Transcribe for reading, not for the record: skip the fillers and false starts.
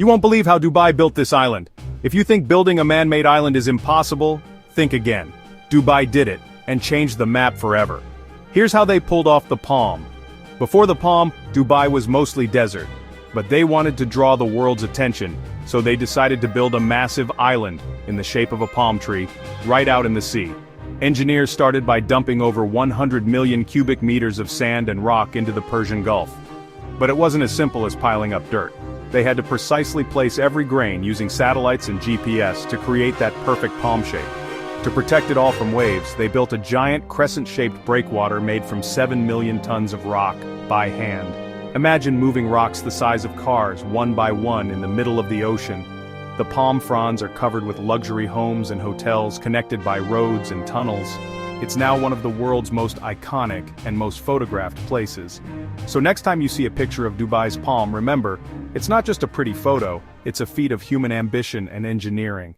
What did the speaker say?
You won't believe how Dubai built this island. If you think building a man-made island is impossible, think again. Dubai did it, and changed the map forever. Here's how they pulled off the Palm. Before the Palm, Dubai was mostly desert. But they wanted to draw the world's attention, so they decided to build a massive island, in the shape of a palm tree, right out in the sea. Engineers started by dumping over 100 million cubic meters of sand and rock into the Persian Gulf. But it wasn't as simple as piling up dirt. They had to precisely place every grain using satellites and GPS to create that perfect palm shape. To protect it all from waves, they built a giant crescent-shaped breakwater made from 7 million tons of rock, by hand. Imagine moving rocks the size of cars, one by one, in the middle of the ocean. The palm fronds are covered with luxury homes and hotels connected by roads and tunnels. It's now one of the world's most iconic and most photographed places. So next time you see a picture of Dubai's Palm, remember, it's not just a pretty photo, it's a feat of human ambition and engineering.